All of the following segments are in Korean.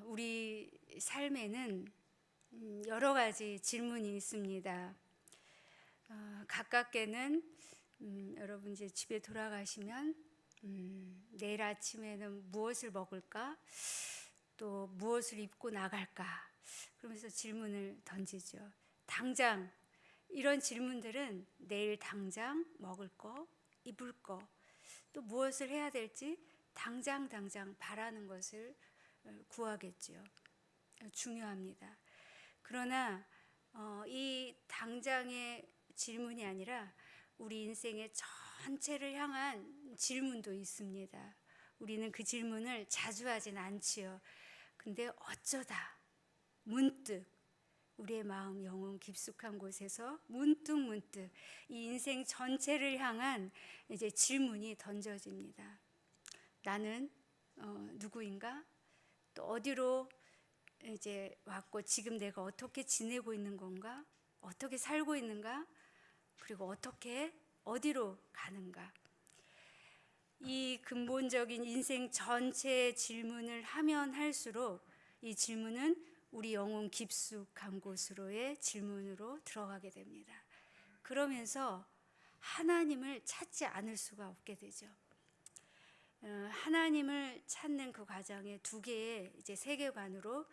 우리 삶에는 여러 가지 질문이 있습니다. 가깝게는 여러분 이제 집에 돌아가시면 내일 아침에는 무엇을 먹을까? 또 무엇을 입고 나갈까? 그러면서 질문을 던지죠. 당장 이런 질문들은 내일 당장 먹을 거, 입을 거, 또 무엇을 해야 될지 당장 바라는 것을 구하겠지요. 중요합니다. 그러나 이 당장의 질문이 아니라 우리 인생의 전체를 향한 질문도 있습니다. 우리는 그 질문을 자주 하진 않지요. 근데 어쩌다 문득 우리의 마음 영혼 깊숙한 곳에서 문득 이 인생 전체를 향한 이제 질문이 던져집니다. 나는 누구인가? 또 어디로 이제 왔고 지금 내가 어떻게 지내고 있는 건가? 어떻게 살고 있는가? 그리고 어떻게 어디로 가는가? 이 근본적인 인생 전체의 질문을 하면 할수록 이 질문은 우리 영혼 깊숙한 곳으로의 질문으로 들어가게 됩니다. 그러면서 하나님을 찾지 않을 수가 없게 되죠. 하나님을 찾는 그 과정에 두 개의 이제 세계관으로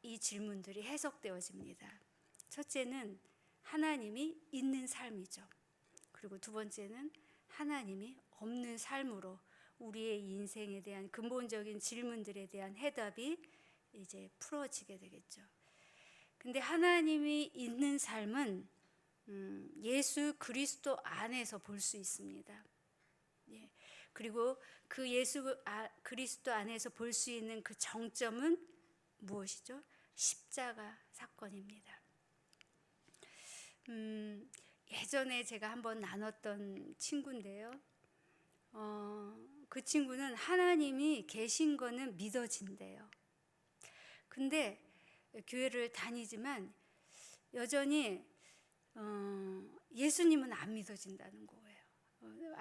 이 질문들이 해석되어집니다. 첫째는 하나님이 있는 삶이죠. 그리고 두 번째는 하나님이 없는 삶으로 우리의 인생에 대한 근본적인 질문들에 대한 해답이 이제 풀어지게 되겠죠. 근데 하나님이 있는 삶은 예수 그리스도 안에서 볼 수 있습니다. 예. 그리고 그 예수 그리스도 안에서 볼 수 있는 그 정점은 무엇이죠? 십자가 사건입니다. 예전에 제가 한번 나눴던 친구인데요. 그 친구는 하나님이 계신 거는 믿어진대요. 근데 교회를 다니지만 여전히 예수님은 안 믿어진다는 거예요.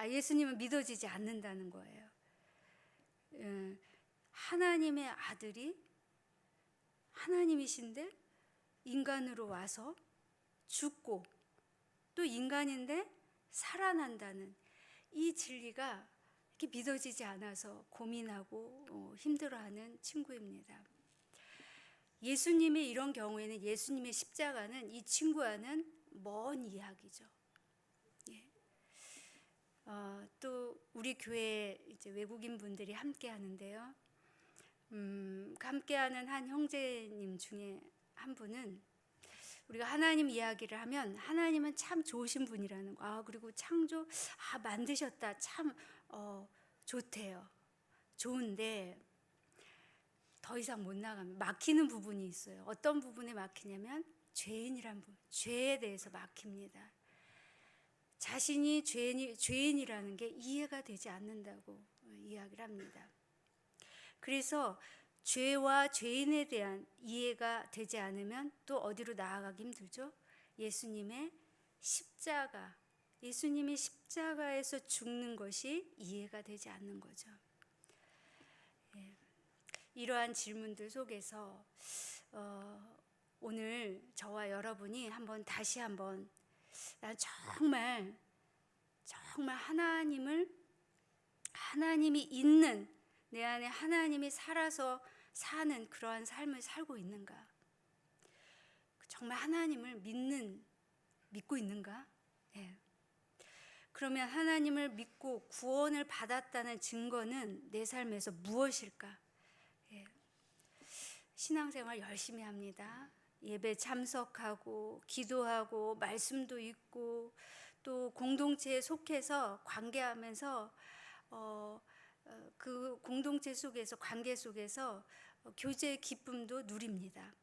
예수님은 믿어지지 않는다는 거예요. 하나님의 아들이 하나님이신데 인간으로 와서 죽고 또 인간인데 살아난다는 이 진리가 이렇게 믿어지지 않아서 고민하고 힘들어하는 친구입니다. 예수님의 이런 경우에는 예수님의 십자가는 이 친구와는 먼 이야기죠. 예. 또 우리 교회 이제 외국인 분들이 함께 하는데요. 함께하는 한 형제님 중에 한 분은 우리가 하나님 이야기를 하면 하나님은 참 좋으신 분이라는 거. 그리고 창조 만드셨다. 참 좋대요. 좋은데 더 이상 못 나가면 막히는 부분이 있어요. 어떤 부분에 막히냐면 죄인이란 부분, 죄에 대해서 막힙니다. 자신이 죄인이라는 게 이해가 되지 않는다고 이야기를 합니다. 그래서 죄와 죄인에 대한 이해가 되지 않으면 또 어디로 나아가기 힘들죠? 예수님의 십자가에서 죽는 것이 이해가 되지 않는 거죠. 예. 이러한 질문들 속에서 오늘 저와 여러분이 다시 한번 난 정말 하나님이 있는 내 안에 하나님이 살아서 사는 그러한 삶을 살고 있는가? 정말 하나님을 믿고 있는가? 예. 그러면 하나님을 믿고 구원을 받았다는 증거는 내 삶에서 무엇일까? 예. 신앙생활 열심히 합니다. 예배 참석하고 기도하고 말씀도 읽고 또 공동체에 속해서 관계하면서 그 공동체 속에서 관계 속에서 교제의 기쁨도 누립니다.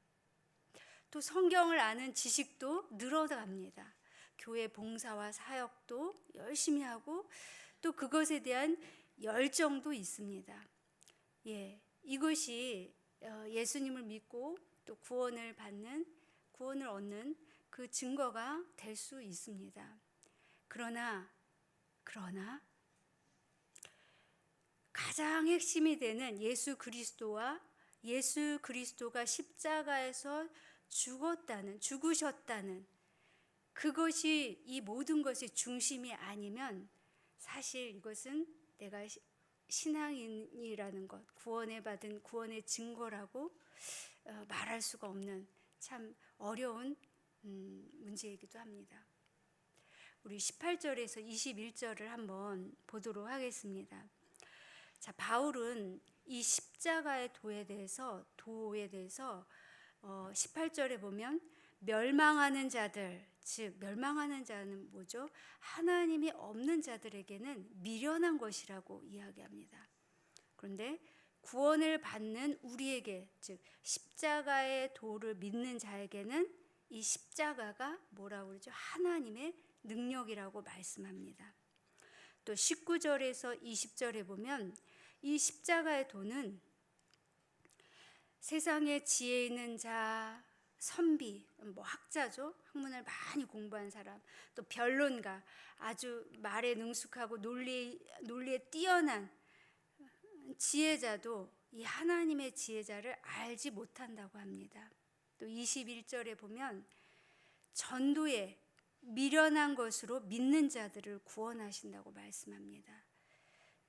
또 성경을 아는 지식도 늘어갑니다. 교회 봉사와 사역도 열심히 하고 또 그것에 대한 열정도 있습니다. 예, 이것이 예수님을 믿고 또 구원을 얻는 그 증거가 될 수 있습니다. 그러나 가장 핵심이 되는 예수 그리스도가 십자가에서 죽으셨다는 그것이 이 모든 것의 중심이 아니면 사실 이것은 내가 신앙인이라는 것, 구원을 받은 구원의 증거라고 말할 수가 없는 참 어려운 문제이기도 합니다. 우리 18절에서 21절을 한번 보도록 하겠습니다. 자, 바울은 이 십자가의 도에 대해서 18절에 보면 멸망하는 자들, 즉 멸망하는 자는 뭐죠? 하나님이 없는 자들에게는 미련한 것이라고 이야기합니다. 그런데 구원을 받는 우리에게, 즉 십자가의 도를 믿는 자에게는 이 십자가가 뭐라고 그러죠? 하나님의 능력이라고 말씀합니다. 또 19절에서 20절에 보면 이 십자가의 도는 세상에 지혜 있는 자, 선비, 학자죠. 학문을 많이 공부한 사람, 또 변론가, 아주 말에 능숙하고 논리에 뛰어난 지혜자도 이 하나님의 지혜자를 알지 못한다고 합니다. 또 21절에 보면 전도에 미련한 것으로 믿는 자들을 구원하신다고 말씀합니다.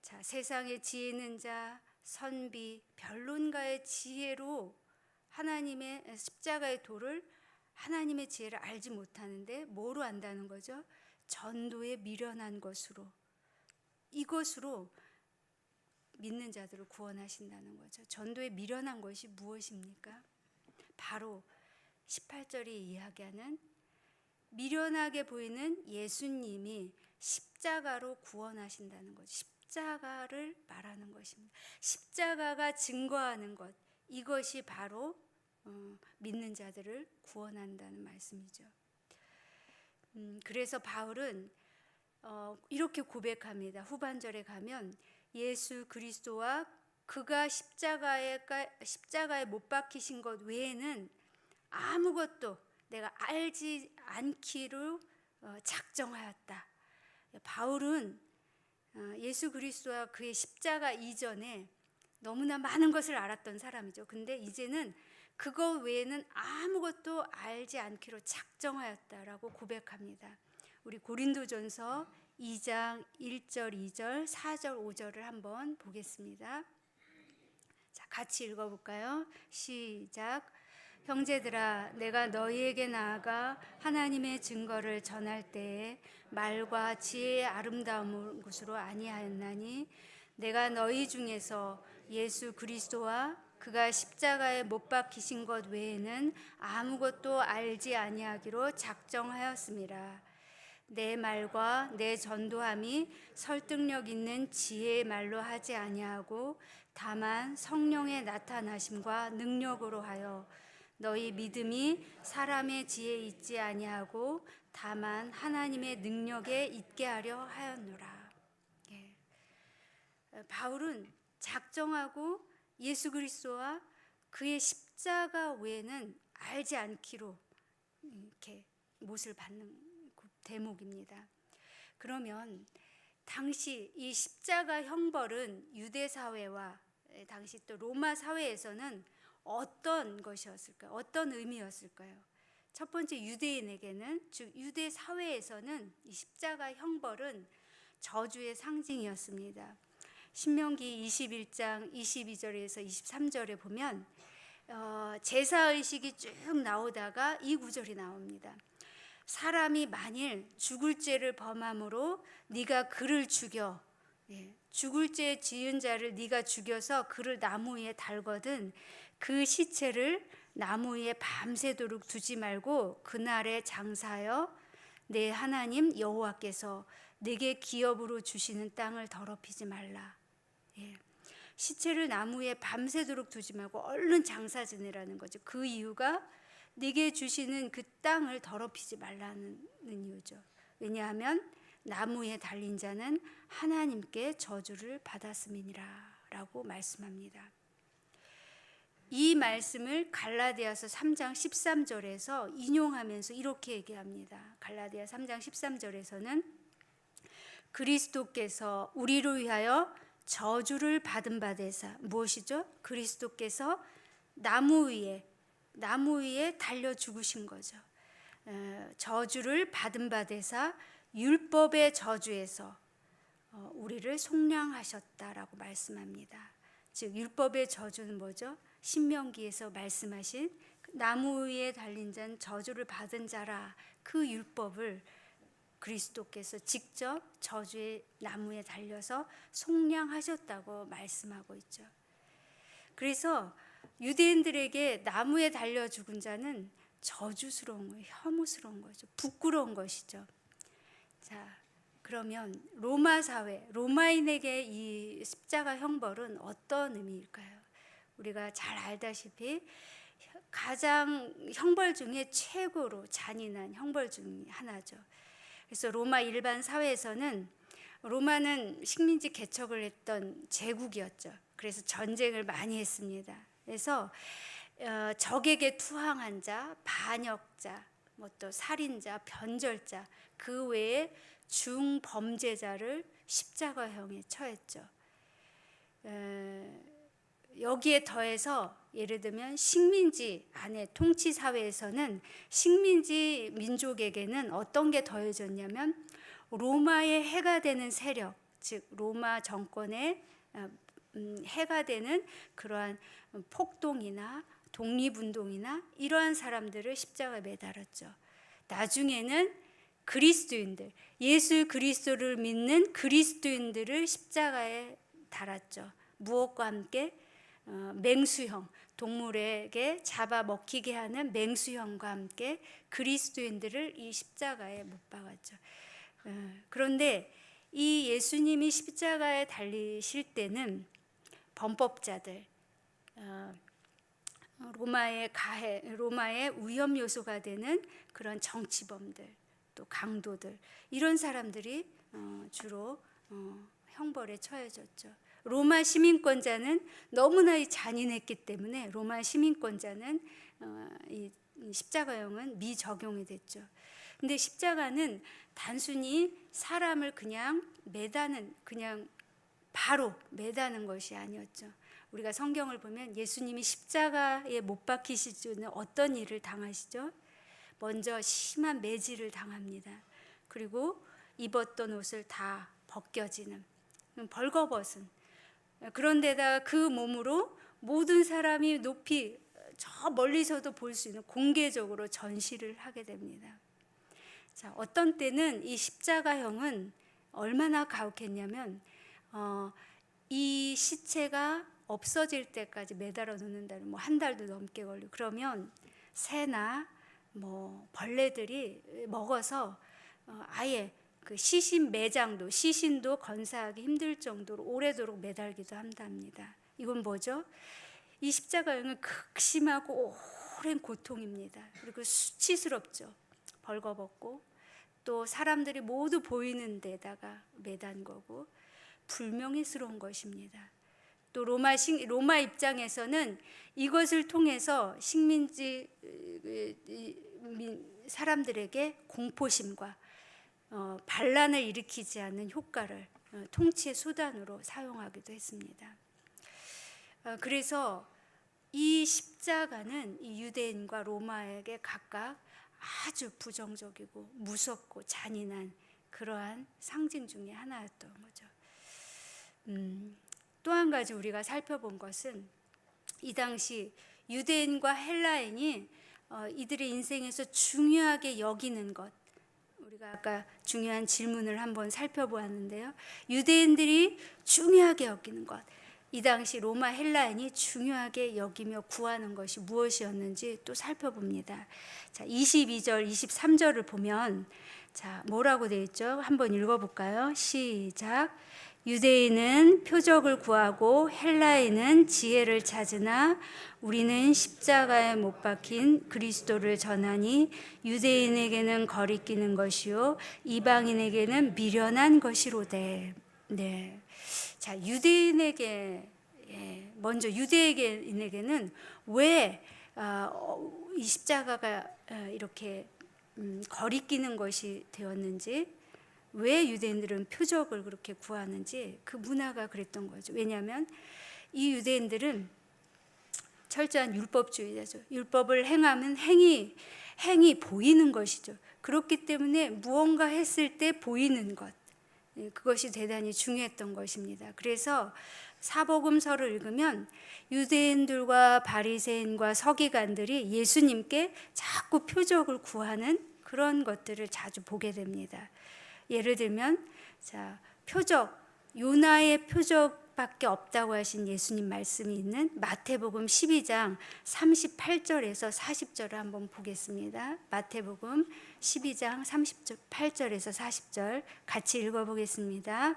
자, 세상에 지혜 있는 자, 선비, 변론가의 지혜로 하나님의 십자가의 도를, 하나님의 지혜를 알지 못하는데 뭐로 안다는 거죠? 전도에 미련한 것으로, 이것으로 믿는 자들을 구원하신다는 거죠. 전도에 미련한 것이 무엇입니까? 바로 18절이 이야기하는 미련하게 보이는 예수님이 십자가로 구원하신다는 거죠. 십자가를 말하는 것입니다. 십자가가 증거하는 것, 이것이 바로 믿는 자들을 구원한다는 말씀이죠. 그래서 바울은 이렇게 고백합니다. 후반절에 가면 예수 그리스도와 그가 십자가에 못 박히신 것 외에는 아무것도 내가 알지 않기로 작정하였다. 바울은 예수 그리스도와 그의 십자가 이전에 너무나 많은 것을 알았던 사람이죠. 근데 이제는 그거 외에는 아무것도 알지 않기로 작정하였다라고 고백합니다. 우리 고린도전서 2장 1절, 2절, 4절, 5절을 한번 보겠습니다. 자, 같이 읽어볼까요? 시작. 형제들아, 내가 너희에게 나아가 하나님의 증거를 전할 때에 말과 지혜의 아름다운 것으로 아니하였나니 내가 너희 중에서 예수 그리스도와 그가 십자가에 못 박히신 것 외에는 아무것도 알지 아니하기로 작정하였음이라. 내 말과 내 전도함이 설득력 있는 지혜의 말로 하지 아니하고 다만 성령의 나타나심과 능력으로 하여 너희 믿음이 사람의 지혜에 있지 아니하고 다만 하나님의 능력에 있게 하려 하였노라. 바울은 작정하고 예수 그리스도와 그의 십자가 외에는 알지 않기로 이렇게 못을 받는 대목입니다. 그러면 당시 이 십자가 형벌은 유대 사회와 당시 또 로마 사회에서는 어떤 것이었을까요? 어떤 의미였을까요? 첫 번째, 유대인에게는, 즉 유대 사회에서는 이 십자가 형벌은 저주의 상징이었습니다. 신명기 21장 22절에서 23절에 보면 제사의식이 쭉 나오다가 이 구절이 나옵니다. 사람이 만일 죽을 죄를 범함으로 네가 그를 죽여, 죽을 죄 지은 자를 네가 죽여서 그를 나무 위에 달거든 그 시체를 나무 위에 밤새도록 두지 말고 그날에 장사하여 내 하나님 여호와께서 내게 기업으로 주시는 땅을 더럽히지 말라. 시체를 나무 위에 밤새도록 두지 말고 얼른 장사 지내라는 거죠. 그 이유가 네게 주시는 그 땅을 더럽히지 말라는 이유죠. 왜냐하면 나무 위에 달린 자는 하나님께 저주를 받았음이니라 라고 말씀합니다. 이 말씀을 갈라디아서 3장 13절에서 인용하면서 이렇게 얘기합니다. 갈라디아 3장 13절에서는 그리스도께서 우리를 위하여 저주를 받은 바 되사, 무엇이죠? 그리스도께서 나무 위에 달려 죽으신 거죠. 저주를 받은 바 되사 율법의 저주에서 우리를 속량하셨다라고 말씀합니다. 즉 율법의 저주는 뭐죠? 신명기에서 말씀하신 나무 위에 달린 자는 저주를 받은 자라, 그 율법을 그리스도께서 직접 저주의 나무에 달려서 속량하셨다고 말씀하고 있죠. 그래서 유대인들에게 나무에 달려 죽은 자는 저주스러운 거예요. 혐오스러운 거죠. 부끄러운 것이죠. 자, 그러면 로마 사회, 로마인에게 이 십자가 형벌은 어떤 의미일까요? 우리가 잘 알다시피 가장 형벌 중에 최고로 잔인한 형벌 중 하나죠. 그래서 로마 일반 사회에서는, 로마는 식민지 개척을 했던 제국이었죠. 그래서 전쟁을 많이 했습니다. 그래서 적에게 투항한 자, 반역자, 또 살인자, 변절자, 그 외에 중범죄자를 십자가형에 처했죠. 여기에 더해서 예를 들면 식민지 안에 통치 사회에서는 식민지 민족에게는 어떤 게 더해졌냐면, 로마의 해가 되는 세력, 즉 로마 정권의 해가 되는 그러한 폭동이나 독립운동이나 이러한 사람들을 십자가에 매달았죠. 나중에는 그리스도인들, 예수 그리스도를 믿는 그리스도인들을 십자가에 달았죠. 무엇과 함께? 맹수형, 동물에게 잡아 먹히게 하는 맹수형과 함께 그리스도인들을 이 십자가에 못 박았죠. 그런데 이 예수님이 십자가에 달리실 때는 범법자들, 로마의 위험 요소가 되는 그런 정치범들, 또 강도들, 이런 사람들이 주로 형벌에 처해졌죠. 로마 시민권자는 너무나 잔인했기 때문에 로마 시민권자는 이 십자가형은 미적용이 됐죠. 근데 십자가는 단순히 사람을 그냥 바로 매다는 것이 아니었죠. 우리가 성경을 보면 예수님이 십자가에 못 박히실 때는 어떤 일을 당하시죠? 먼저 심한 매질을 당합니다. 그리고 입었던 옷을 다 벗겨지는, 벌거벗은, 그런데다가 그 몸으로 모든 사람이 높이 저 멀리서도 볼 수 있는 공개적으로 전시를 하게 됩니다. 자, 어떤 때는 이 십자가형은 얼마나 가혹했냐면 이 시체가 없어질 때까지 매달아 놓는다는, 한 달도 넘게 걸리고, 그러면 새나 벌레들이 먹어서 아예 그 시신도 건사하기 힘들 정도로 오래도록 매달기도 한답니다. 이건 뭐죠? 이 십자가형은 극심하고 오랜 고통입니다. 그리고 수치스럽죠. 벌거벗고 또 사람들이 모두 보이는 데다가 매단 거고 불명예스러운 것입니다. 또 로마 입장에서는 이것을 통해서 식민지 사람들에게 공포심과 반란을 일으키지 않는 효과를 통치의 수단으로 사용하기도 했습니다. 그래서 이 십자가는 이 유대인과 로마에게 각각 아주 부정적이고 무섭고 잔인한 그러한 상징 중에 하나였던 거죠. 또 한 가지 우리가 살펴본 것은, 이 당시 유대인과 헬라인이 이들의 인생에서 중요하게 여기는 것, 우리가 아까 중요한 질문을 한번 살펴보았는데요. 유대인들이 중요하게 여기는 것, 이 당시 로마 헬라인이 중요하게 여기며 구하는 것이 무엇이었는지 또 살펴봅니다. 자, 22절, 23절을 보면 뭐라고 되어 있죠? 한번 읽어볼까요? 시작. 유대인은 표적을 구하고 헬라인은 지혜를 찾으나 우리는 십자가에 못 박힌 그리스도를 전하니 유대인에게는 거리끼는 것이요 이방인에게는 미련한 것이로되. 네. 자, 먼저 유대인에게는 왜 이 십자가가 이렇게 거리끼는 것이 되었는지 왜 유대인들은 표적을 그렇게 구하는지 그 문화가 그랬던 거죠. 왜냐하면 이 유대인들은 철저한 율법주의자죠. 율법을 행하면 행이 보이는 것이죠. 그렇기 때문에 무언가 했을 때 보이는 것, 그것이 대단히 중요했던 것입니다. 그래서 사복음서를 읽으면 유대인들과 바리새인과 서기관들이 예수님께 자꾸 표적을 구하는 그런 것들을 자주 보게 됩니다. 예를 들면 표적, 요나의 표적밖에 없다고 하신 예수님 말씀이 있는 마태복음 12장 38절에서 40절을 한번 보겠습니다. 마태복음 12장 38절에서 40절 같이 읽어보겠습니다.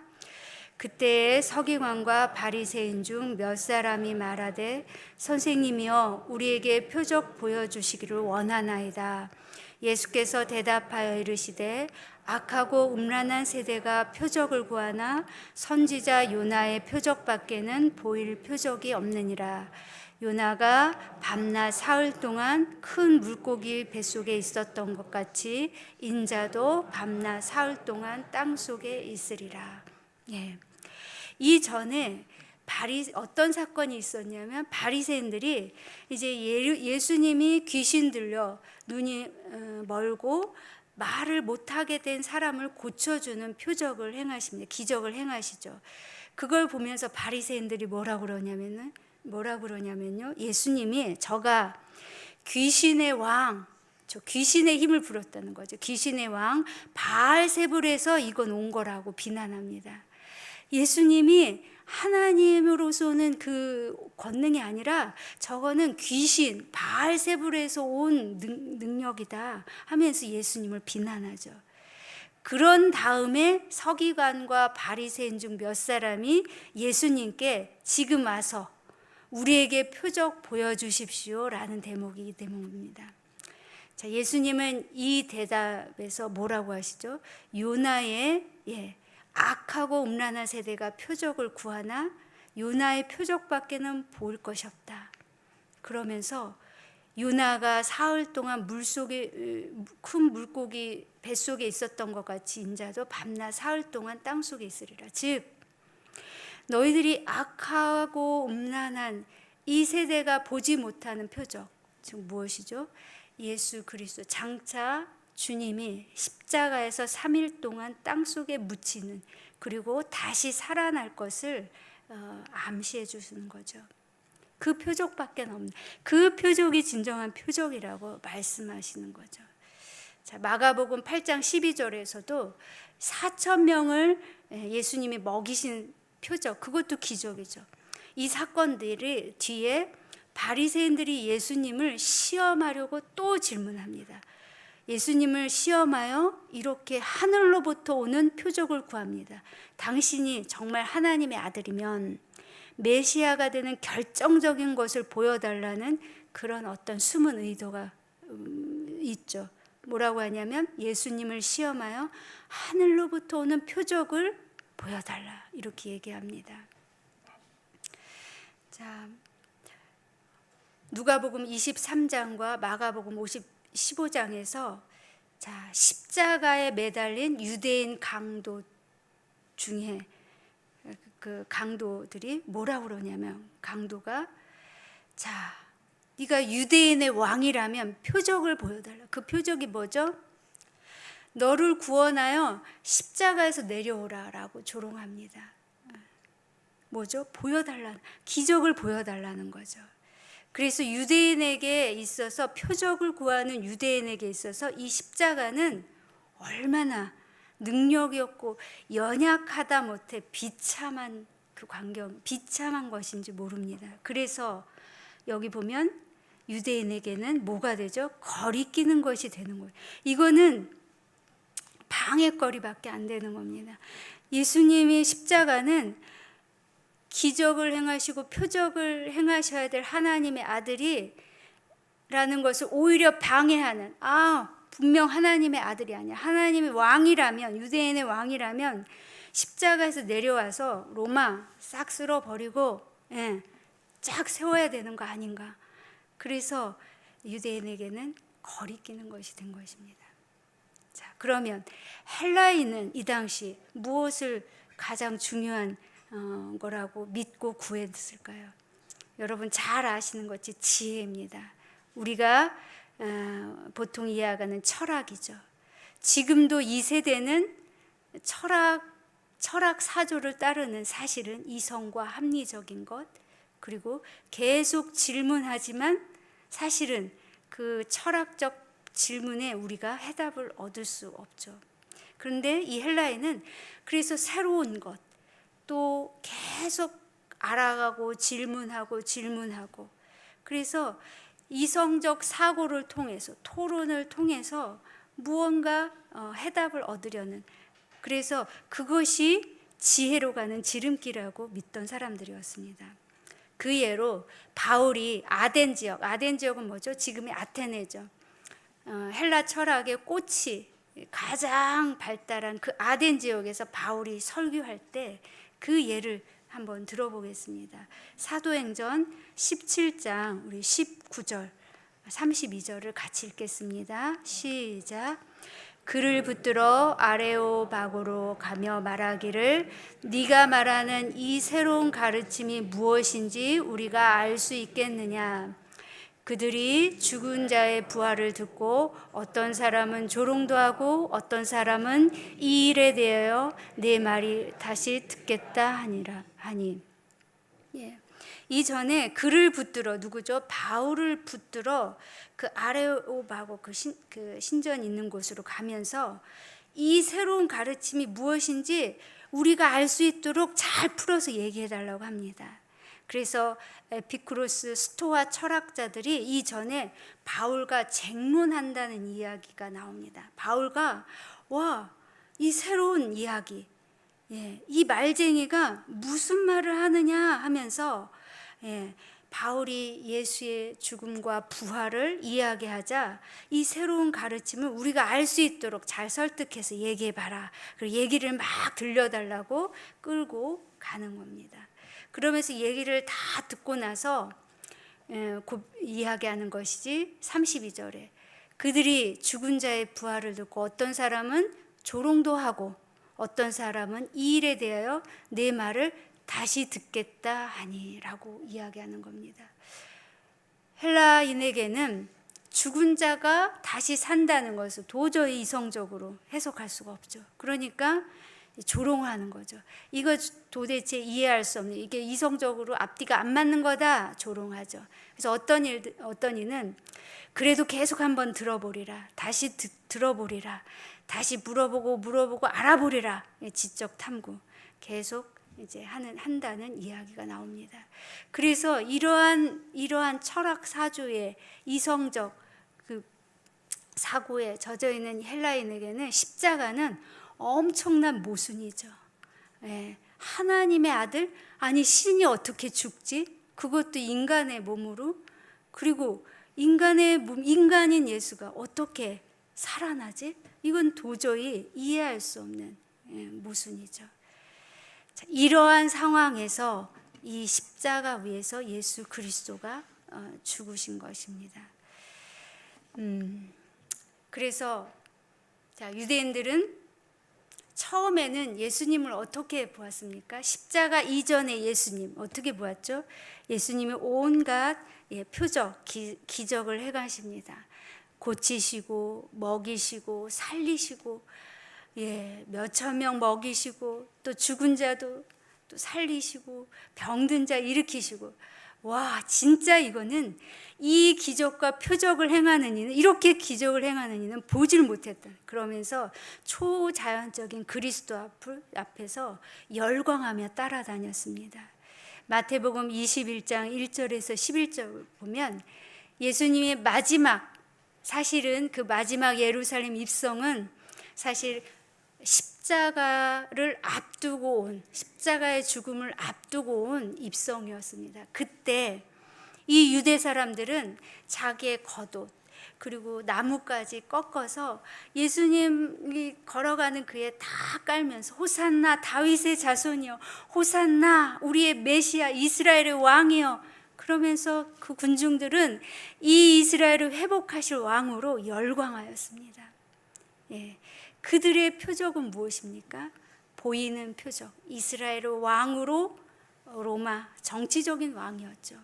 그때 서기관과 바리새인 중 몇 사람이 말하되 선생님이여 우리에게 표적 보여주시기를 원하나이다. 예수께서 대답하여 이르시되 악하고 음란한 세대가 표적을 구하나 선지자 요나의 표적밖에는 보일 표적이 없느니라. 요나가 밤낮 사흘 동안 큰 물고기 뱃속에 있었던 것 같이 인자도 밤낮 사흘 동안 땅 속에 있으리라. 이 전에 어떤 사건이 있었냐면 바리새인들이 이제 예수님이 귀신 들려 눈이 멀고 말을 못하게 된 사람을 고쳐주는 표적을 행하십니다. 기적을 행하시죠. 그걸 보면서 바리새인들이 뭐라고 그러냐면요. 예수님이 저가 귀신의 왕, 저 귀신의 힘을 부렸다는 거죠. 귀신의 왕 바알세불에서 이건 온 거라고 비난합니다. 예수님이 하나님으로서는 그 권능이 아니라 저거는 귀신 바알세불에서 온 능력이다 하면서 예수님을 비난하죠. 그런 다음에 서기관과 바리새인 중 몇 사람이 예수님께 지금 와서 우리에게 표적 보여주십시오 라는 대목이 이 대목입니다. 예수님은 이 대답에서 뭐라고 하시죠? 요나의 악하고 음란한 세대가 표적을 구하나 요나의 표적밖에는 보일 것이 없다. 그러면서 요나가 사흘 동안 큰 물고기 뱃속에 있었던 것 같이 인자도 밤낮 사흘 동안 땅 속에 있으리라. 즉 너희들이 악하고 음란한 이 세대가 보지 못하는 표적, 즉 무엇이죠? 예수 그리스도 장차 주님이 십자가에서 3일 동안 땅 속에 묻히는 그리고 다시 살아날 것을 암시해 주시는 거죠. 그 표적밖에 없는, 그 표적이 진정한 표적이라고 말씀하시는 거죠. 마가복음 8장 12절에서도 4,000명을 예수님이 먹이신 표적, 그것도 기적이죠. 이 사건들이 뒤에 바리새인들이 예수님을 시험하려고 또 질문합니다. 예수님을 시험하여 이렇게 하늘로부터 오는 표적을 구합니다. 당신이 정말 하나님의 아들이면 메시아가 되는 결정적인 것을 보여달라는 그런 어떤 숨은 의도가 있죠. 뭐라고 하냐면 예수님을 시험하여 하늘로부터 오는 표적을 보여달라 이렇게 얘기합니다. 누가복음 23장과 마가복음 15장에서 십자가에 매달린 유대인 강도 중에 그 강도들이 뭐라고 그러냐면 강도가 네가 유대인의 왕이라면 표적을 보여달라. 그 표적이 뭐죠? 너를 구원하여 십자가에서 내려오라 라고 조롱합니다. 뭐죠? 보여달라는, 기적을 보여달라는 거죠. 그래서 유대인에게 있어서 표적을 구하는 유대인에게 있어서 이 십자가는 얼마나 능력이 없고 연약하다 못해 비참한 그 광경, 비참한 것인지 모릅니다. 그래서 여기 보면 유대인에게는 뭐가 되죠? 거리끼는 것이 되는 거예요. 이거는 방해거리밖에 안 되는 겁니다. 예수님이 십자가는 기적을 행하시고 표적을 행하셔야 될 하나님의 아들이라는 것을 오히려 방해하는, 분명 하나님의 아들이 아니야. 하나님의 왕이라면, 유대인의 왕이라면 십자가에서 내려와서 로마 싹 쓸어버리고 쫙 세워야 되는 거 아닌가. 그래서 유대인에게는 거리끼는 것이 된 것입니다. 자, 그러면 헬라인은 이 당시 무엇을 가장 중요한 거라고 믿고 구했을까요? 여러분 잘 아시는 것이 지혜입니다. 우리가 보통 이해하는 철학이죠. 지금도 이 세대는 철학 사조를 따르는 사실은 이성과 합리적인 것, 그리고 계속 질문하지만 사실은 그 철학적 질문에 우리가 해답을 얻을 수 없죠. 그런데 이 헬라인은 그래서 새로운 것, 또 계속 알아가고 질문하고 그래서 이성적 사고를 통해서, 토론을 통해서 무언가 해답을 얻으려는, 그래서 그것이 지혜로 가는 지름길이라고 믿던 사람들이었습니다. 그 예로 바울이 아덴 지역은 뭐죠? 지금의 아테네죠. 헬라 철학의 꽃이 가장 발달한 그 아덴 지역에서 바울이 설교할 때 그 예를 한번 들어보겠습니다. 사도행전 17장 우리 19절 32절을 같이 읽겠습니다. 시작. 그를 붙들어 아레오바고로 가며 말하기를 네가 말하는 이 새로운 가르침이 무엇인지 우리가 알 수 있겠느냐. 그들이 죽은 자의 부활을 듣고 어떤 사람은 조롱도 하고 어떤 사람은 이 일에 대하여 내 말이 다시 듣겠다 하니. 예. 이전에 그를 붙들어, 누구죠? 바울을 붙들어 그 아레오바고 그 신전 있는 곳으로 가면서 이 새로운 가르침이 무엇인지 우리가 알 수 있도록 잘 풀어서 얘기해 달라고 합니다. 그래서 에피쿠로스 스토아 철학자들이 이전에 바울과 쟁론한다는 이야기가 나옵니다. 바울과 이 새로운 이야기, 이 말쟁이가 무슨 말을 하느냐 하면서 바울이 예수의 죽음과 부활을 이야기하자 이 새로운 가르침을 우리가 알 수 있도록 잘 설득해서 얘기해봐라. 그리고 얘기를 막 들려달라고 끌고 가는 겁니다. 그러면서 얘기를 다 듣고 나서 이야기하는 것이지 32절에 그들이 죽은 자의 부활을 듣고 어떤 사람은 조롱도 하고 어떤 사람은 이 일에 대하여 내 말을 다시 듣겠다 하니라고 이야기하는 겁니다. 헬라인에게는 죽은 자가 다시 산다는 것을 도저히 이성적으로 해석할 수가 없죠. 그러니까 조롱을 하는 거죠. 이거 도대체 이해할 수 없는, 이게 이성적으로 앞뒤가 안 맞는 거다, 조롱하죠. 그래서 어떤 이는 그래도 계속 한번 들어보리라, 다시 들어보리라, 다시 물어보고 알아보리라, 지적 탐구 계속 이제 한다는 이야기가 나옵니다. 그래서 이러한 철학 사조의 이성적 그 사고에 젖어 있는 헬라인에게는 십자가는 엄청난 모순이죠. 하나님의 아들, 아니 신이 어떻게 죽지? 그것도 인간의 몸으로. 그리고 인간인 예수가 어떻게 살아나지? 이건 도저히 이해할 수 없는 모순이죠. 자, 이러한 상황에서 이 십자가 위에서 예수 그리스도가 죽으신 것입니다. 그래서 유대인들은 처음에는 예수님을 어떻게 보았습니까? 십자가 이전의 예수님 어떻게 보았죠? 예수님이 온갖 표적, 기적을 행하십니다. 고치시고 먹이시고 살리시고 몇천 명 먹이시고 또 죽은 자도 또 살리시고 병든 자 일으키시고, 진짜 이거는 이 기적과 표적을 행하는 이는, 이렇게 기적을 행하는 이는 보질 못했다. 그러면서 초자연적인 그리스도 앞에서 열광하며 따라다녔습니다. 마태복음 21장 1절에서 11절 보면 예수님의 사실은 그 마지막 예루살렘 입성은 사실 십자가의 죽음을 앞두고 온 입성이었습니다. 그때 이 유대 사람들은 자기의 겉옷 그리고 나뭇가지 꺾어서 예수님이 걸어가는 그에 다 깔면서 호산나 다윗의 자손이여, 호산나 우리의 메시아 이스라엘의 왕이여, 그러면서 그 군중들은 이 이스라엘을 회복하실 왕으로 열광하였습니다. 예. 그들의 표적은 무엇입니까? 보이는 표적. 이스라엘의 왕으로 로마 정치적인 왕이었죠.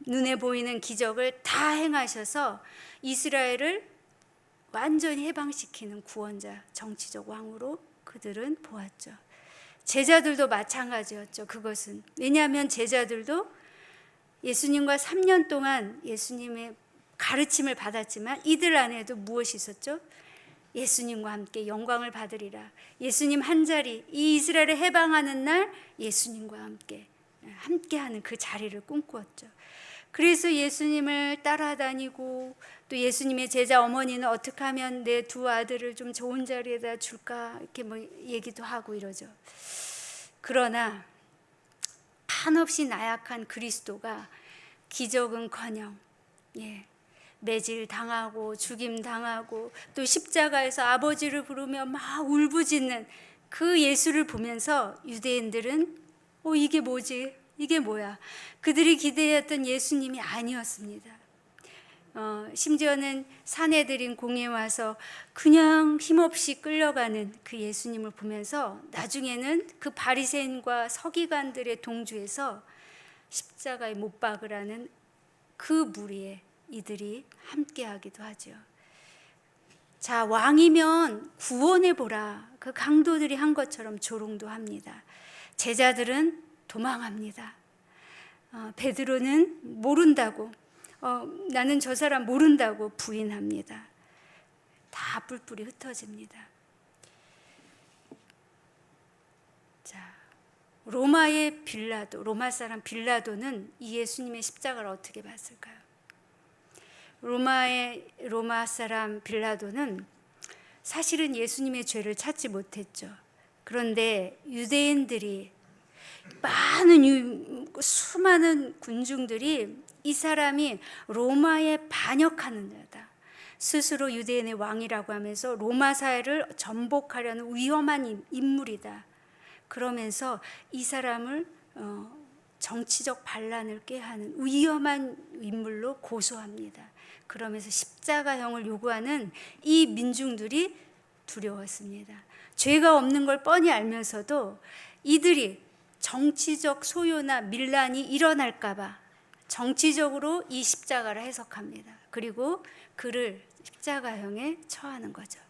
눈에 보이는 기적을 다 행하셔서 이스라엘을 완전히 해방시키는 구원자, 정치적 왕으로 그들은 보았죠. 제자들도 마찬가지였죠. 그것은 왜냐하면 제자들도 예수님과 3년 동안 예수님의 가르침을 받았지만 이들 안에도 무엇이 있었죠? 예수님과 함께 영광을 받으리라. 예수님 한 자리, 이 이스라엘을 해방하는 날 예수님과 함께하는 그 자리를 꿈꾸었죠. 그래서 예수님을 따라다니고 또 예수님의 제자 어머니는 어떻게 하면 내 두 아들을 좀 좋은 자리에다 줄까 이렇게 뭐 얘기도 하고 이러죠. 그러나 한없이 나약한 그리스도가 기적은커녕 매질 당하고 죽임 당하고 또 십자가에서 아버지를 부르며 막 울부짖는 그 예수를 보면서 유대인들은 이게 뭐지? 이게 뭐야? 그들이 기대했던 예수님이 아니었습니다. 심지어는 사내들인 공에 와서 그냥 힘없이 끌려가는 그 예수님을 보면서 나중에는 그 바리새인과 서기관들의 동주에서 십자가에 못 박으라는 그 무리에 이들이 함께하기도 하죠. 자, 왕이면 구원해보라. 그 강도들이 한 것처럼 조롱도 합니다. 제자들은 도망합니다. 베드로는 모른다고 나는 저 사람 모른다고 부인합니다. 다 뿔뿔이 흩어집니다. 자, 로마의 빌라도, 로마 사람 빌라도는 이 예수님의 십자가를 어떻게 봤을까요? 로마 사람 빌라도는 사실은 예수님의 죄를 찾지 못했죠. 그런데 유대인들이 수많은 군중들이 이 사람이 로마에 반역하는 자다, 스스로 유대인의 왕이라고 하면서 로마 사회를 전복하려는 위험한 인물이다, 그러면서 이 사람을 정치적 반란을 꾀하는 위험한 인물로 고소합니다. 그러면서 십자가형을 요구하는 이 민중들이 두려웠습니다. 죄가 없는 걸 뻔히 알면서도 이들이 정치적 소요나 밀란이 일어날까 봐 정치적으로 이 십자가를 해석합니다. 그리고 그를 십자가형에 처하는 거죠.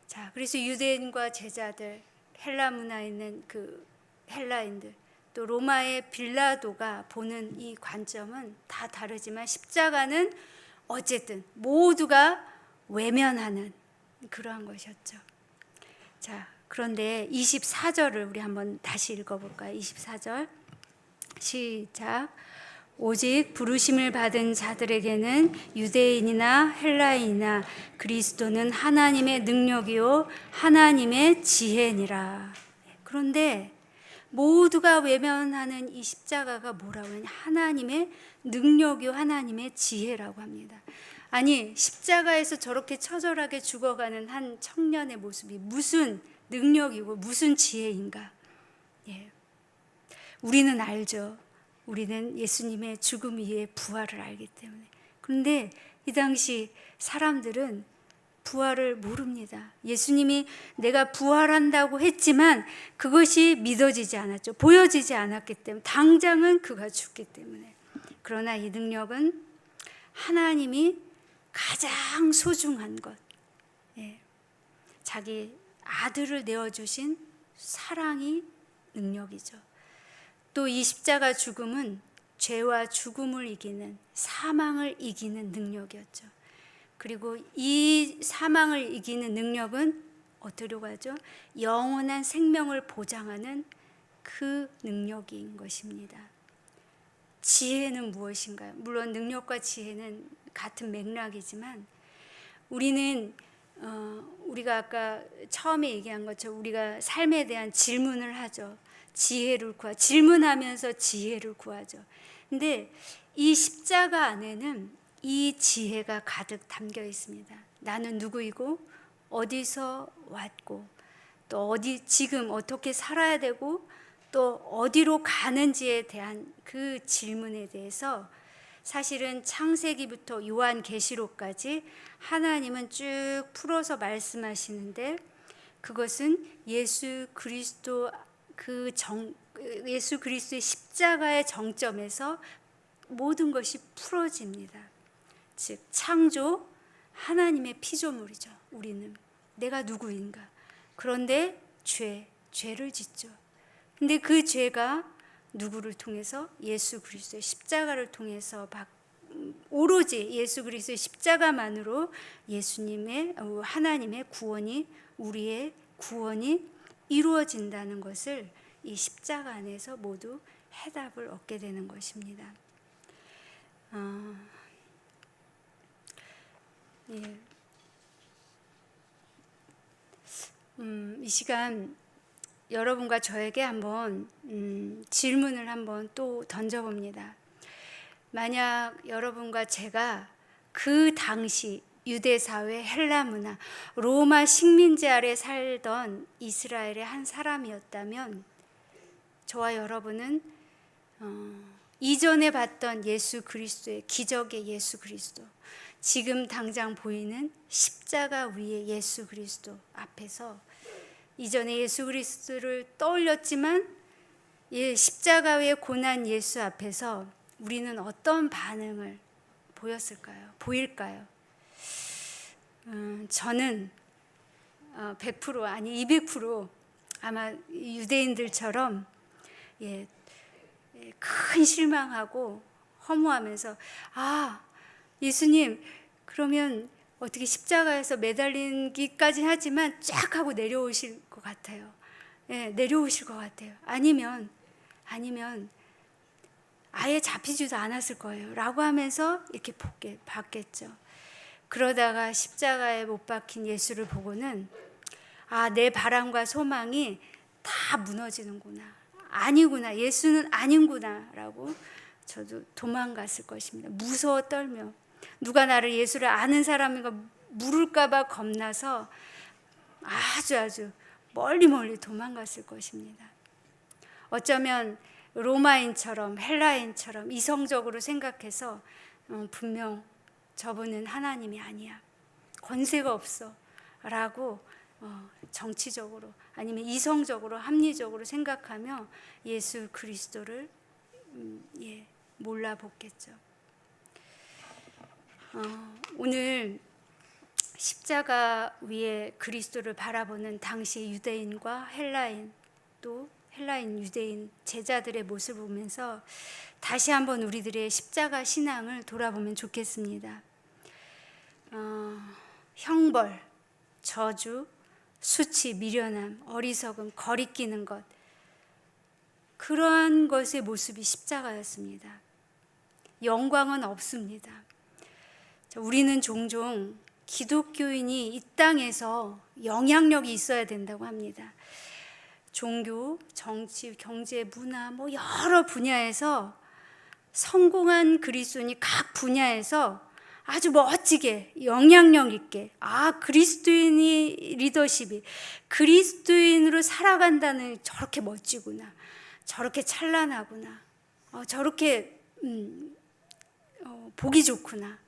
자, 그래서 유대인과 제자들, 헬라 문화에 있는 그 헬라인들, 또 로마의 빌라도가 보는 이 관점은 다 다르지만 십자가는 어쨌든 모두가 외면하는 그러한 것이었죠. 자, 그런데 24절을 우리 한번 다시 읽어볼까요? 24절 시작. 오직 부르심을 받은 자들에게는 유대인이나 헬라인이나 그리스도는 하나님의 능력이요 하나님의 지혜니라. 그런데 모두가 외면하는 이 십자가가 뭐라고 하냐? 하나님의 능력이요 하나님의 지혜라고 합니다. 아니, 십자가에서 저렇게 처절하게 죽어가는 한 청년의 모습이 무슨 능력이고 무슨 지혜인가? 우리는 알죠. 우리는 예수님의 죽음 이후의 부활을 알기 때문에. 그런데 이 당시 사람들은 부활을 모릅니다. 예수님이 내가 부활한다고 했지만 그것이 믿어지지 않았죠. 보여지지 않았기 때문에, 당장은 그가 죽기 때문에. 그러나 이 능력은 하나님이 가장 소중한 것, 자기 아들을 내어주신 사랑이 능력이죠. 또 이 십자가 죽음은 죄와 죽음을 이기는, 사망을 이기는 능력이었죠. 그리고 이 사망을 이기는 능력은 어디로 가죠? 영원한 생명을 보장하는 그 능력인 것입니다. 지혜는 무엇인가요? 물론 능력과 지혜는 같은 맥락이지만 우리가 아까 처음에 얘기한 것처럼 우리가 삶에 대한 질문을 하죠. 지혜를 질문하면서 지혜를 구하죠. 근데 이 십자가 안에는 이 지혜가 가득 담겨 있습니다. 나는 누구이고 어디서 왔고 또 지금 어떻게 살아야 되고 또 어디로 가는지에 대한 그 질문에 대해서 사실은 창세기부터 요한계시록까지 하나님은 쭉 풀어서 말씀하시는데, 그것은 예수 그리스도의 십자가의 정점에서 모든 것이 풀어집니다. 즉 창조, 하나님의 피조물이죠. 우리는 내가 누구인가. 그런데 죄를 짓죠. 근데 그 죄가 누구를 통해서? 예수 그리스도의 십자가를 통해서 오로지 예수 그리스도의 십자가만으로 하나님의 구원이, 우리의 구원이 이루어진다는 것을 이 십자가 안에서 모두 해답을 얻게 되는 것입니다. 이 시간 여러분과 저에게 한번 질문을 한번 또 던져봅니다. 만약 여러분과 제가 그 당시 유대 사회, 헬라 문화, 로마 식민지 아래 살던 이스라엘의 한 사람이었다면, 저와 여러분은 이전에 봤던 예수 그리스도의 기적의 예수 그리스도, 지금 당장 보이는 십자가 위의 예수 그리스도 앞에서, 이전에 예수 그리스도를 떠올렸지만 십자가 위의 고난 예수 앞에서 우리는 어떤 반응을 보일까요? 저는 100% 아니 200% 아마 유대인들처럼 큰 실망하고 허무하면서, 예수님 그러면 어떻게 십자가에서 매달리기까지 하지만 쫙 하고 내려오실 것 같아요. 내려오실 것 같아요. 아니면 아예 잡히지도 않았을 거예요 라고 하면서 이렇게 봤겠죠. 그러다가 십자가에 못 박힌 예수를 보고는 내 바람과 소망이 다 무너지는구나, 아니구나, 예수는 아닌구나 라고 저도 도망갔을 것입니다. 무서워 떨며, 누가 나를 예수를 아는 사람인가 물을까 봐 겁나서 아주 멀리 도망갔을 것입니다. 어쩌면 로마인처럼 헬라인처럼 이성적으로 생각해서 분명 저분은 하나님이 아니야, 권세가 없어 라고 정치적으로 아니면 이성적으로 합리적으로 생각하며 예수 그리스도를 몰라보겠죠. 오늘 십자가 위에 그리스도를 바라보는 당시 유대인과 헬라인, 또 헬라인 유대인 제자들의 모습을 보면서 다시 한번 우리들의 십자가 신앙을 돌아보면 좋겠습니다. 형벌, 저주, 수치, 미련함, 어리석음, 거리끼는 것, 그러한 것의 모습이 십자가였습니다. 영광은 없습니다. 우리는 종종 기독교인이 이 땅에서 영향력이 있어야 된다고 합니다. 종교, 정치, 경제, 문화 여러 분야에서 성공한 그리스도인이 각 분야에서 아주 멋지게 영향력 있게, 그리스도인이 리더십이 그리스도인으로 살아간다는, 저렇게 멋지구나, 저렇게 찬란하구나, 저렇게 보기 좋구나,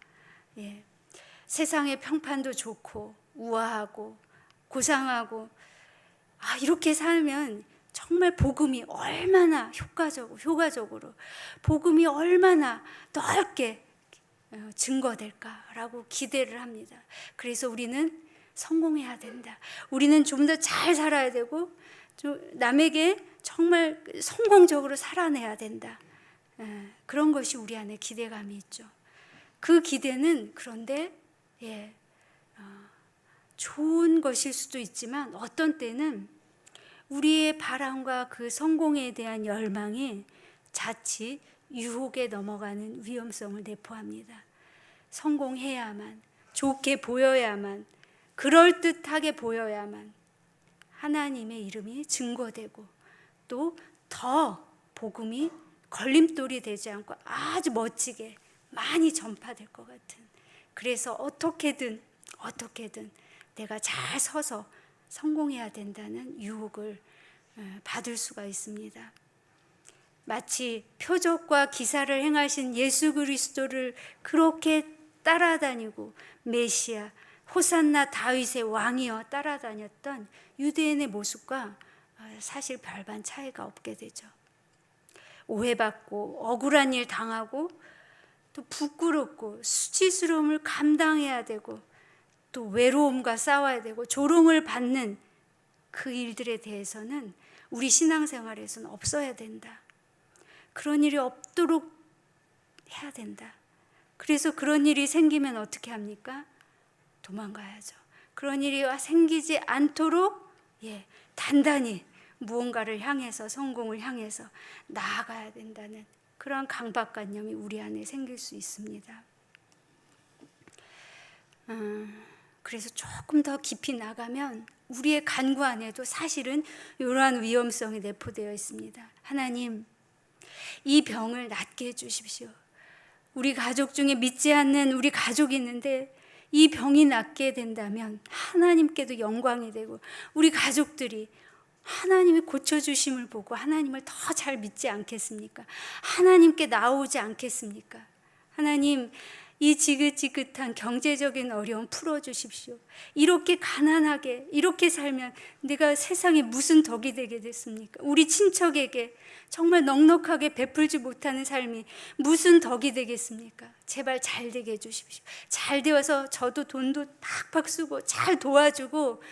세상의 평판도 좋고 우아하고 고상하고, 이렇게 살면 정말 복음이 얼마나 효과적으로 복음이 얼마나 넓게 증거될까라고 기대를 합니다. 그래서 우리는 성공해야 된다, 우리는 좀 더 잘 살아야 되고 남에게 정말 성공적으로 살아내야 된다, 그런 것이 우리 안에 기대감이 있죠. 그 기대는 그런데 좋은 것일 수도 있지만 어떤 때는 우리의 바람과 그 성공에 대한 열망이 자칫 유혹에 넘어가는 위험성을 내포합니다. 성공해야만, 좋게 보여야만, 그럴듯하게 보여야만 하나님의 이름이 증거되고 또 더 복음이 걸림돌이 되지 않고 아주 멋지게 많이 전파될 것 같은, 그래서 어떻게든 내가 잘 서서 성공해야 된다는 유혹을 받을 수가 있습니다. 마치 표적과 기사를 행하신 예수 그리스도를 그렇게 따라다니고 메시아, 호산나 다윗의 왕이여 따라다녔던 유대인의 모습과 사실 별반 차이가 없게 되죠. 오해받고 억울한 일 당하고 또 부끄럽고 수치스러움을 감당해야 되고 또 외로움과 싸워야 되고 조롱을 받는 그 일들에 대해서는 우리 신앙생활에서는 없어야 된다. 그런 일이 없도록 해야 된다. 그래서 그런 일이 생기면 어떻게 합니까? 도망가야죠. 그런 일이 생기지 않도록 단단히 무언가를 향해서, 성공을 향해서 나아가야 된다는 그러한 강박관념이 우리 안에 생길 수 있습니다. 그래서 조금 더 깊이 나가면 우리의 간구 안에도 사실은 이러한 위험성이 내포되어 있습니다. 하나님, 이 병을 낫게 해주십시오. 우리 가족 중에 믿지 않는 우리 가족이 있는데 이 병이 낫게 된다면 하나님께도 영광이 되고 우리 가족들이 하나님이 고쳐주심을 보고 하나님을 더 잘 믿지 않겠습니까? 하나님께 나오지 않겠습니까? 하나님, 이 지긋지긋한 경제적인 어려움 풀어주십시오. 이렇게 가난하게 이렇게 살면 내가 세상에 무슨 덕이 되게 됐습니까? 우리 친척에게 정말 넉넉하게 베풀지 못하는 삶이 무슨 덕이 되겠습니까? 제발 잘 되게 해주십시오. 잘 되어서 저도 돈도 팍팍 쓰고 잘 도와주고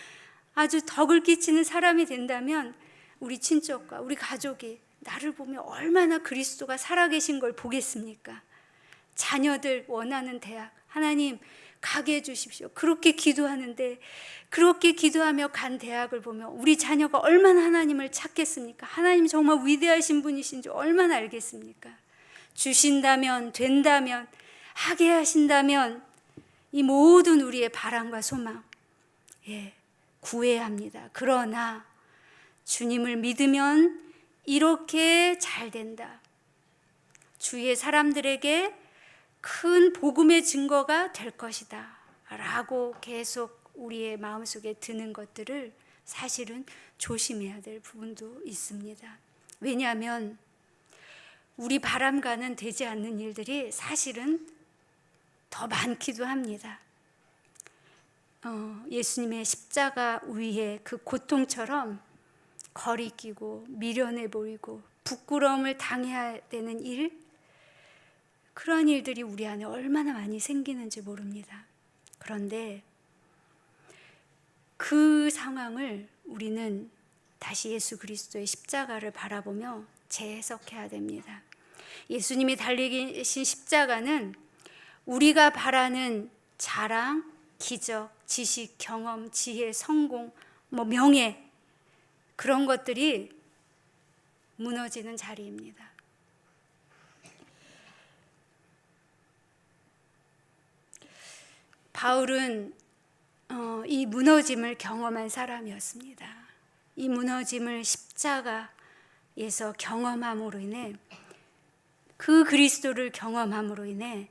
아주 덕을 끼치는 사람이 된다면 우리 친척과 우리 가족이 나를 보며 얼마나 그리스도가 살아계신 걸 보겠습니까? 자녀들 원하는 대학 하나님 가게 해주십시오. 그렇게 기도하는데 그렇게 기도하며 간 대학을 보며 우리 자녀가 얼마나 하나님을 찾겠습니까? 하나님 정말 위대하신 분이신 줄 얼마나 알겠습니까? 주신다면, 된다면, 하게 하신다면 이 모든 우리의 바람과 소망 구해야 합니다. 그러나 주님을 믿으면 이렇게 잘 된다. 주위의 사람들에게 큰 복음의 증거가 될 것이다 라고 계속 우리의 마음속에 드는 것들을 사실은 조심해야 될 부분도 있습니다. 왜냐하면 우리 바람과는 되지 않는 일들이 사실은 더 많기도 합니다. 예수님의 십자가 위에 그 고통처럼 거리끼고 미련해 보이고 부끄러움을 당해야 되는 일, 그러한 일들이 우리 안에 얼마나 많이 생기는지 모릅니다. 그런데 그 상황을 우리는 다시 예수 그리스도의 십자가를 바라보며 재해석해야 됩니다. 예수님이 달리신 십자가는 우리가 바라는 자랑, 기적, 지식, 경험, 지혜, 성공, 명예 그런 것들이 무너지는 자리입니다. 바울은 이 무너짐을 경험한 사람이었습니다. 이 무너짐을 십자가에서 경험함으로 인해 그 그리스도를 경험함으로 인해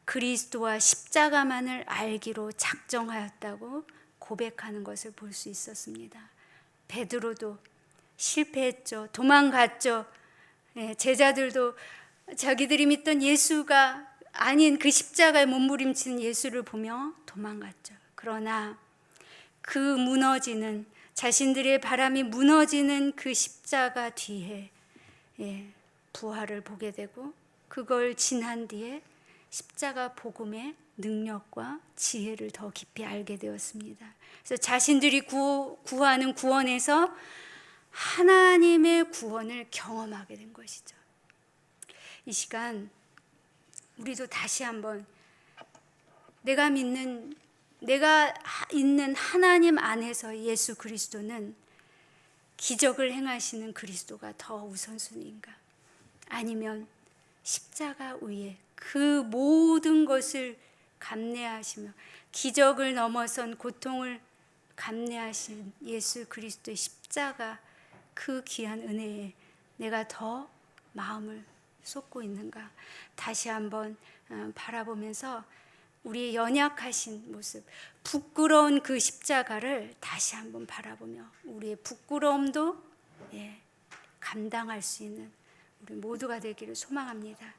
그리스도와 십자가만을 알기로 작정하였다고 고백하는 것을 볼 수 있었습니다. 베드로도 실패했죠. 도망갔죠. 제자들도 자기들이 믿던 예수가 아닌 그 십자가에 몸부림치는 예수를 보며 도망갔죠. 그러나 그 무너지는 자신들의 바람이 무너지는 그 십자가 뒤에 부활을 보게 되고 그걸 지난 뒤에 십자가 복음의 능력과 지혜를 더 깊이 알게 되었습니다. 그래서 자신들이 구하는 구원에서 하나님의 구원을 경험하게 된 것이죠. 이 시간 우리도 다시 한번 내가 있는 하나님 안에서 예수 그리스도는 기적을 행하시는 그리스도가 더 우선순위인가? 아니면 십자가 위에 그 모든 것을 감내하시며 기적을 넘어선 고통을 감내하신 예수 그리스도의 십자가 그 귀한 은혜에 내가 더 마음을 쏟고 있는가? 다시 한번 바라보면서 우리의 연약하신 모습, 부끄러운 그 십자가를 다시 한번 바라보며 우리의 부끄러움도 감당할 수 있는 우리 모두가 되기를 소망합니다.